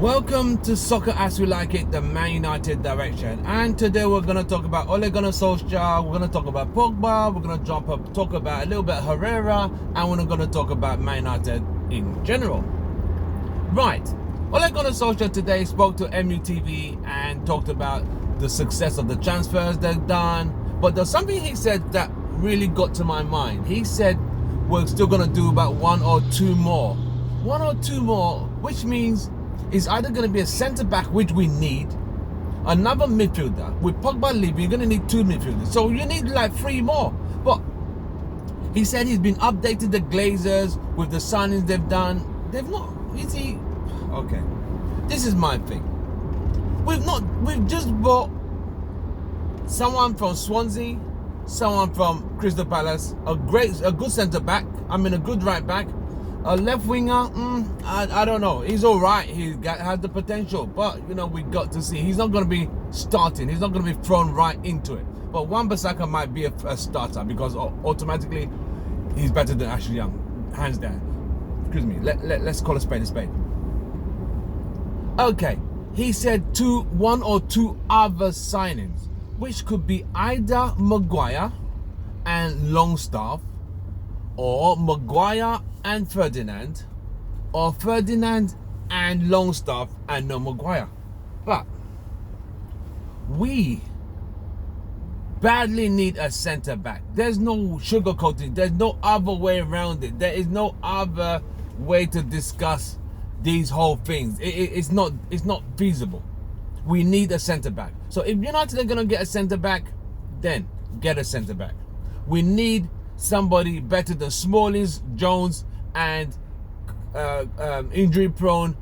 Welcome to Soccer As We Like It, the Man United direction. And today we're going to talk about Ole Gunnar Solskjaer, we're going to talk about Pogba, we're going to talk about a little bit Herrera, and we're going to talk about Man United in general. Right, Ole Gunnar Solskjaer today spoke to MUTV and talked about the success of the transfers they've done. But there's something he said that really got to my mind. He said we're still going to do about one or two more, which means it's either going to be a centre-back, which we need, another midfielder. With Pogba leaving, you're going to need two midfielders. So you need like three more. But he said he's been updating the Glazers with the signings they've done. They've not, is he? Okay. This is my thing. We've just bought someone from Swansea, someone from Crystal Palace, a good centre-back, a good right-back. A left winger, I don't know. He's all right. Has the potential, but we got to see. He's not going to be starting. He's not going to be thrown right into it. But Wan-Bissaka might be a starter because automatically he's better than Ashley Young, hands down. Excuse me. Let's call a spade a spade. Okay, he said one or two other signings, which could be either Maguire and Longstaff, or Maguire and Ferdinand, or Ferdinand and Longstaff and no Maguire. But we badly need a centre back. There's no sugarcoating. There's no other way around it. There is no other way to discuss these whole things. It's not feasible. We need a centre back. So if United are gonna get a centre back, then get a centre back. We need somebody better than Smallings, Jones, and injury-prone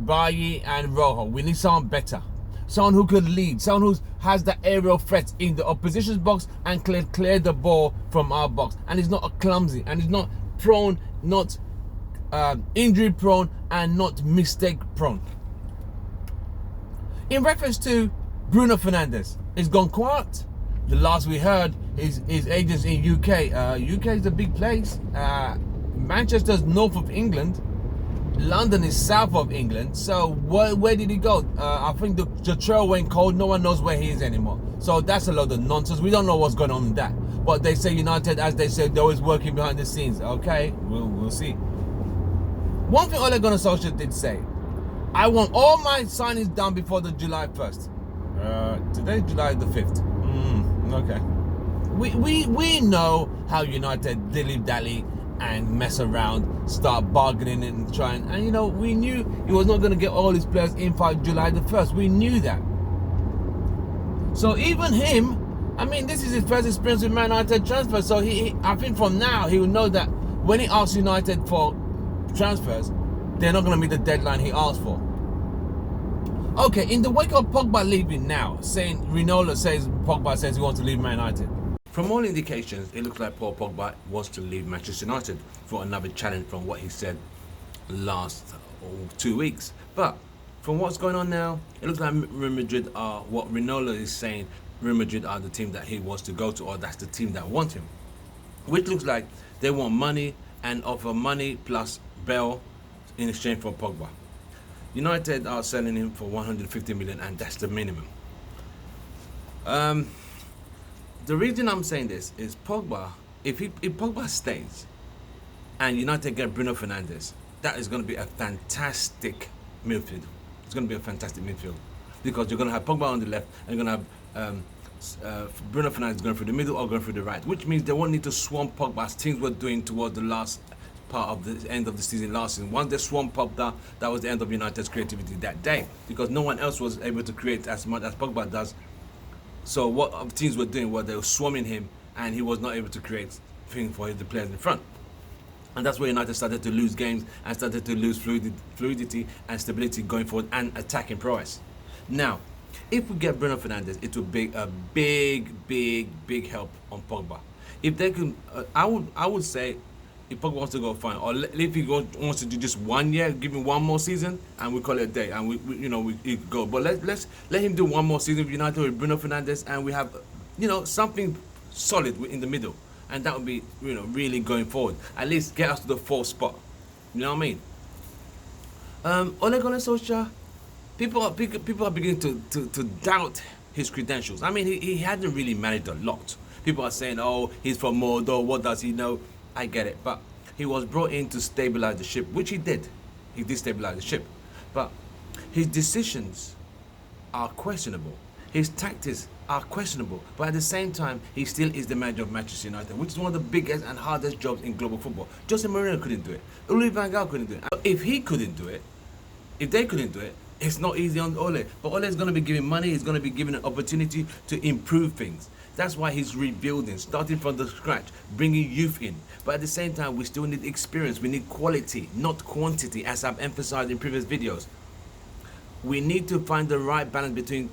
Bailly and Rojo. We need someone better, someone who could lead, someone who has the aerial threats in the opposition's box and clear the ball from our box. And he's not a clumsy, and he's not prone, not injury-prone, and not mistake-prone. In reference to Bruno Fernandes, he's gone quiet. The last we heard, his agents in UK. UK is a big place. Manchester's north of England. London is south of England. So where did he go? I think the trail went cold. No one knows where he is anymore. So that's a load of nonsense. We don't know what's going on with that. But they say United, as they said, they're always working behind the scenes. Okay, we'll see. One thing Ole Gunnar Solskjaer did say: I want all my signings done before the July 1st. Today's July the 5th. Okay. We know how United dilly-dally and mess around, start bargaining and trying. And we knew he was not going to get all his players in by July the 1st. We knew that. So even him, this is his first experience with Man United transfer. So I think from now he will know that when he asks United for transfers, they're not going to meet the deadline he asked for. Okay, in the wake of Pogba leaving now, Pogba says he wants to leave Man United. From all indications, it looks like Paul Pogba wants to leave Manchester United for another challenge from what he said last 2 weeks. But from what's going on now, it looks like Real Madrid are what Rinaldo is saying. Real Madrid are the team that he wants to go to, or that's the team that want him. Which looks like they want money and offer money plus Bell in exchange for Pogba. United are selling him for 150 million, and that's the minimum. The reason I'm saying this is Pogba, if Pogba stays and United get Bruno Fernandes, that is going to be a fantastic midfield. It's going to be a fantastic midfield because you're going to have Pogba on the left and you're going to have Bruno Fernandes going through the middle or going through the right, which means they won't need to swamp Pogba as teams were doing towards the last part of the end of the season last season. Once they swamped Pogba, that was the end of United's creativity that day because no one else was able to create as much as Pogba does. So what teams were doing was they were swarming him, and he was not able to create things for the players in front. And that's where United started to lose games and started to lose fluidity and stability going forward and attacking prowess. Now, if we get Bruno Fernandes, it will be a big help on Pogba. If they can, I would say, if Pogba wants to go, fine. Or if he wants to do just 1 year, give him one more season, and we call it a day, and we go. But let's let him do one more season with United with Bruno Fernandes, and we have, something solid in the middle, and that would be, really going forward. At least get us to the fourth spot. You know what I mean? Ole Gunnar Solskjaer, People are beginning to doubt his credentials. I mean, he hadn't really managed a lot. People are saying, oh, he's from Mordor, what does he know? I get it, but he was brought in to stabilize the ship, which he did. He did stabilize the ship, but his decisions are questionable. His tactics are questionable, but at the same time, he still is the manager of Manchester United, which is one of the biggest and hardest jobs in global football. Jose Mourinho couldn't do it. Louis van Gaal couldn't do it. If he couldn't do it, if they couldn't do it, it's not easy on Ole. But Ole is going to be giving money. He's going to be given an opportunity to improve things. That's why he's rebuilding, starting from the scratch, bringing youth in. But at the same time, we still need experience. We need quality, not quantity, as I've emphasized in previous videos. We need to find the right balance between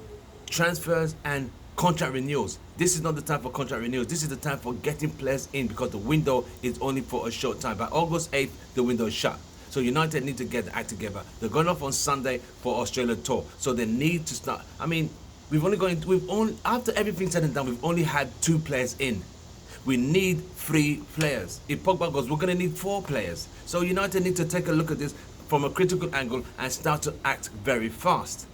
transfers and contract renewals. This is not the time for contract renewals. This is the time for getting players in, because the window is only for a short time. By August 8th, the window is shut. So United need to get the act together. They're going off on Sunday for Australia tour. So they need to start. I mean, after everything said and done, we've only had 2 players in. We need 3 players. If Pogba goes, we're going to need 4 players. So United need to take a look at this from a critical angle and start to act very fast.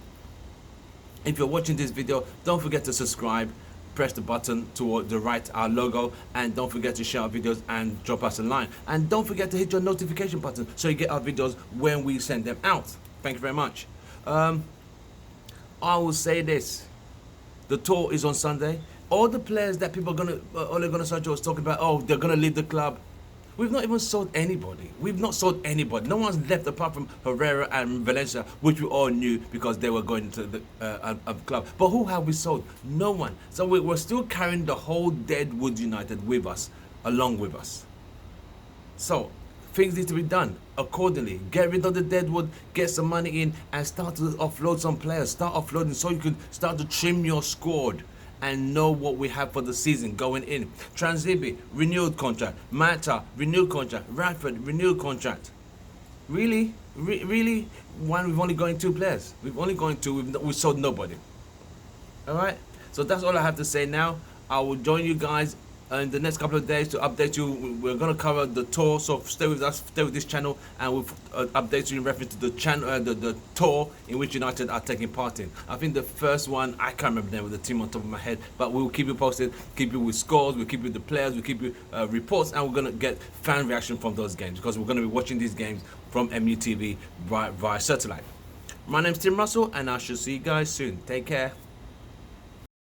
If you're watching this video, don't forget to subscribe, press the button toward the right, our logo, and don't forget to share our videos and drop us a line. And don't forget to hit your notification button so you get our videos when we send them out. Thank you very much. I will say this: the tour is on Sunday. All the players that people are gonna, Ole Gunnar Solskjaer was talking about, oh, they're gonna leave the club. We've not even sold anybody. We've not sold anybody. No one's left apart from Herrera and Valencia, which we all knew because they were going to the club. But who have we sold? No one. So we're still carrying the whole Deadwood United with us, along with us. So things need to be done accordingly. Get rid of the Deadwood, get some money in, and start to offload some players. Start offloading so you can start to trim your squad and know what we have for the season going in. Transibi, renewed contract. Mata, renewed contract. Radford, renewed contract. Really? Really? We've only got 2 players. We've only got 2. We've sold nobody. Alright? So that's all I have to say now. I will join you guys in the next couple of days to update you. We're going to cover the tour, so stay with us, stay with this channel, and we'll update you in reference to the channel, the tour in which United are taking part in. I think the first one, I can't remember the name of the team on top of my head, but we'll keep you posted, keep you with scores, we'll keep you with the players, we'll keep you reports, and we're going to get fan reaction from those games, because we're going to be watching these games from MUTV via satellite. My name's Tim Russell, and I shall see you guys soon. Take care.